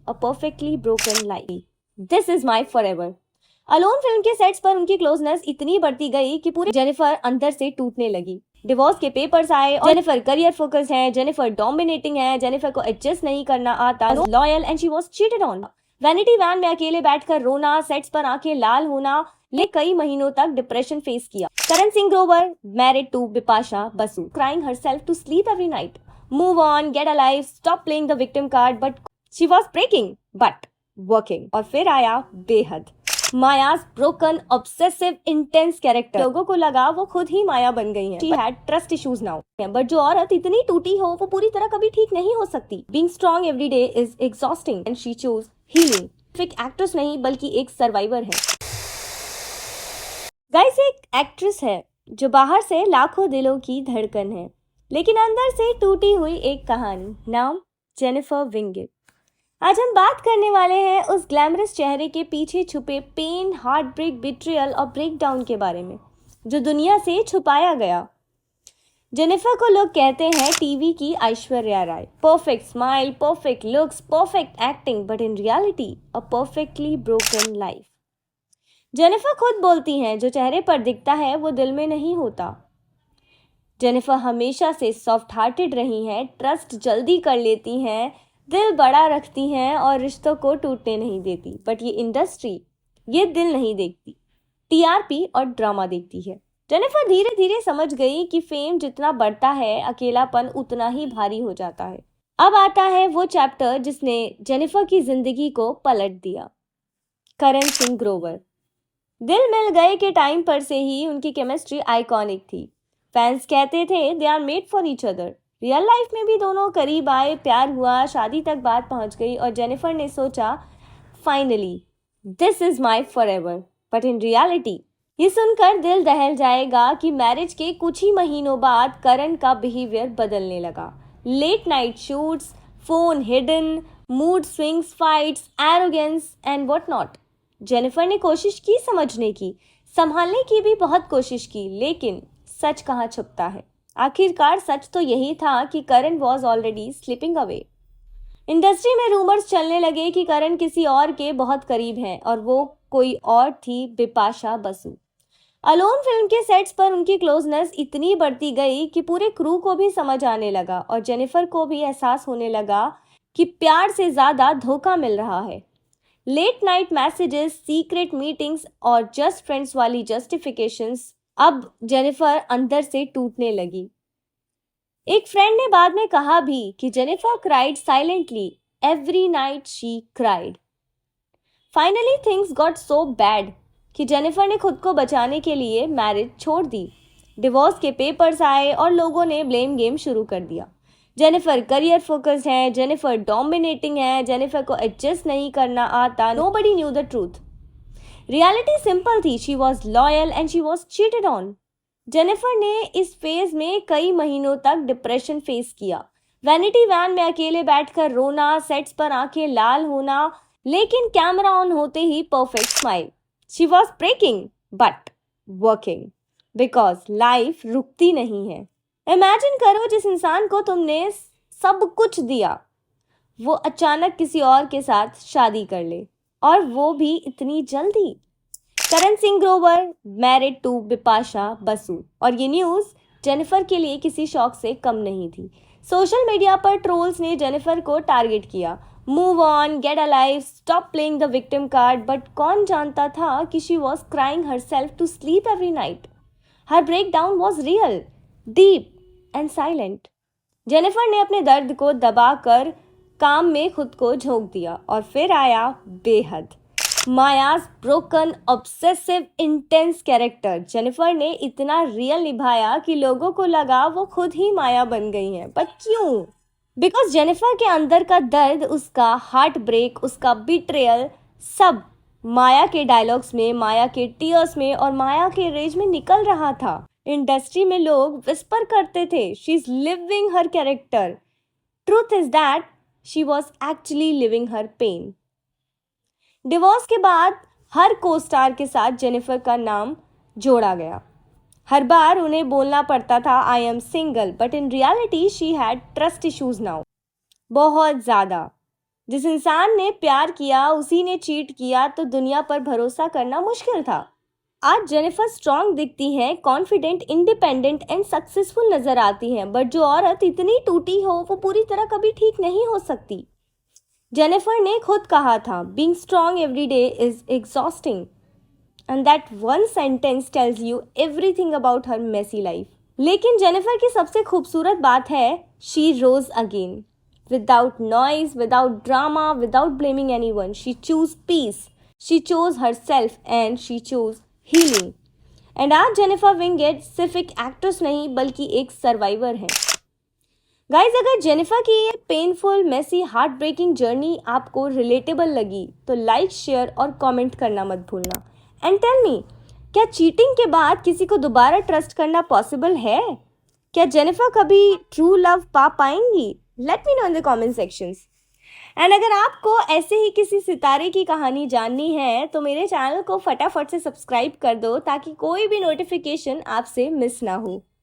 a perfectly broken life. This is my forever. Alone film के sets पर उनकी closeness इतनी बढ़ती गई कि पूरी जेनिफर अंदर से टूटने लगी। डिवोर्स के पेपर्स आए और जेनिफर करियर फोकस्ड है, जेनिफर डोमिनेटिंग है, जेनिफर को एडजस्ट नहीं करना आता, loyal and she was cheated on. Vanity van में अकेले बैठकर रोना, सेट्स पर आंखें लाल होना, ले कई महीनों तक डिप्रेशन फेस किया। Karan Singh Grover married to Bipasha Basu, crying herself to sleep every night, move on, get a life, stop playing the victim card, but she was breaking but working. और फिर आया बेहद, माया's broken obsessive intense character। लोगों को लगा वो खुद ही माया बन गई हैं। She had trust issues now। But जो औरत इतनी टूटी हो वो पूरी तरह कभी ठीक नहीं हो सकती। Being strong every day is exhausting and she chose healing। एक एक्ट्रेस नहीं बल्कि एक सर्वाइवर है। गाइस, एक एक्ट्रेस है जो बाहर से लाखों दिलों की धड़कन है, लेकिन अंदर से टूटी हुई एक कहानी। नाम जेनिफर विंगेट। आज हम बात करने वाले हैं उस ग्लैमरस चेहरे के पीछे छुपे पेन, हार्ट ब्रेक, बिट्रियल और ब्रेकडाउन के बारे में, जो दुनिया से छुपाया गया। जेनिफर को लोग कहते हैं टीवी की Aishwarya Rai. Perfect smile, perfect looks, perfect acting, but in reality a perfectly broken life. Jennifer खुद बोलती हैं जो चेहरे पर दिखता है वो दिल में नहीं होता। जेनिफर हमेशा से सॉफ्ट हार्टेड रही हैं, ट्रस्ट जल्दी कर लेती हैं, दिल बड़ा रखती हैं और रिश्तों को टूटने नहीं देती। बट ये इंडस्ट्री ये दिल नहीं देखती, टीआरपी और ड्रामा देखती है। जेनिफर धीरे धीरे समझ गई कि फेम जितना बढ़ता है अकेलापन उतना ही भारी हो जाता है। अब आता है वो चैप्टर जिसने जेनिफर की जिंदगी को पलट दिया। करण सिंह ग्रोवर। दिल मिल गए के टाइम पर से ही उनकी केमिस्ट्री आइकॉनिक थी। फैंस कहते थे they are made for each other. Real life में भी दोनों करीब आए, प्यार हुआ, शादी तक बात पहुंच गई और जेनिफर ने सोचा finally this is my forever. But in reality ये सुनकर दिल दहल जाएगा कि मैरिज के कुछ ही महीनों बाद करण का बिहेवियर बदलने लगा। Late night shoots, phone hidden, mood swings, fights, arrogance and what not. Jennifer ने कोशिश की समझने की, संभालने की भी बहुत कोशिश की, लेकिन सच कहाँ छुपता है। आखिरकार सच तो यही था कि Karan was already slipping away. Industry में रूमर्स चलने लगे कि करण किसी और के बहुत करीब हैं और वो कोई और थी बिपाशा बसु। अलोन फिल्म के सेट्स पर उनकी क्लोजनेस इतनी बढ़ती गई कि पूरे क्रू को भी समझ आने लगा और जेनिफर को भी एहसास होने लगा कि प्यार से ज़्यादा धोखा मिल रहा है। Late night messages, secret meetings और जस्ट फ्रेंड्स वाली जस्टिफिकेशंस। अब जेनिफर अंदर से टूटने लगी। एक फ्रेंड ने बाद में कहा भी कि Jennifer cried silently every night she cried. Finally things got so bad कि जेनिफर ने खुद को बचाने के लिए मैरिज छोड़ दी। डिवोर्स के पेपर्स आए और लोगों ने ब्लेम गेम शुरू कर दिया। जेनिफर करियर फोकस्ड है, जेनिफर डोमिनेटिंग है, जेनिफर को एडजस्ट नहीं करना आता। Nobody knew the truth. Reality simple थी, she was loyal and she was cheated on. Jennifer ने इस फेज में कई महीनों तक डिप्रेशन फेस किया। वैनिटी वैन में अकेले बैठकर रोना, सेट्स पर आंखें लाल होना, लेकिन कैमरा ऑन होते ही perfect smile. She was breaking but working, because life रुकती नहीं है। इमेजिन करो जिस इंसान को तुमने सब कुछ दिया वो अचानक किसी और के साथ शादी कर ले, और वो भी इतनी जल्दी। करण सिंह ग्रोवर मैरिड टू बिपाशा बसु, और ये न्यूज़ जेनिफर के लिए किसी शॉक से कम नहीं थी। सोशल मीडिया पर ट्रोल्स ने जेनिफर को टारगेट किया, move on, get a life, stop playing the victim card, but कौन जानता था कि she was crying herself to sleep every night. हर break down was real, deep and silent. Jennifer ने अपने दर्द को दबाकर काम में खुद को झोंक दिया और फिर आया बेहद, माया's broken obsessive intense character. Jennifer ने इतना रियल निभाया कि लोगों को लगा वो खुद ही माया बन गई हैं। बट क्यों? बिकॉज जेनिफर के अंदर का दर्द, उसका हार्ट ब्रेक, उसका बिट्रेयल, सब माया के डायलॉग्स में, माया के टीयर्स में और माया के रेज में निकल रहा था। इंडस्ट्री में लोग विस्पर करते थे she is living her character. Truth is that she was actually living her pain. Divorce के बाद हर को स्टार के साथ जेनिफर का नाम जोड़ा गया। हर बार उन्हें बोलना पड़ता था I am single, but in reality she had trust issues now, बहुत ज़्यादा। जिस इंसान ने प्यार किया उसी ने चीट किया तो दुनिया पर भरोसा करना मुश्किल था। आज जेनिफर स्ट्रांग दिखती हैं, कॉन्फिडेंट, इंडिपेंडेंट एंड सक्सेसफुल नजर आती हैं, बट जो औरत इतनी टूटी हो वो पूरी तरह कभी ठीक नहीं हो सकती। जेनिफर ने खुद कहा था, being strong every day is exhausting, and that one sentence tells you everything about her messy life. लेकिन जेनिफर की सबसे खूबसूरत बात है, she rose again, without noise, without drama, without blaming anyone. She choose peace, she chose herself and she chose healing. And आज Jennifer Winget सिर्फ एक actress नहीं बल्कि एक सर्वाइवर है। गाइज, अगर जेनिफर की ये painful, messy, heart breaking journey आपको रिलेटेबल लगी तो लाइक, शेयर और कमेंट करना मत भूलना। एंड टेल मी, क्या चीटिंग के बाद किसी को दोबारा ट्रस्ट करना पॉसिबल है? क्या जेनिफर कभी ट्रू लव पा पाएंगी? Let me know in the comment sections. And अगर आपको ऐसे ही किसी सितारे की कहानी जाननी है तो मेरे चैनल को फटाफट से सब्सक्राइब कर दो ताकि कोई भी नोटिफिकेशन आपसे मिस ना हो।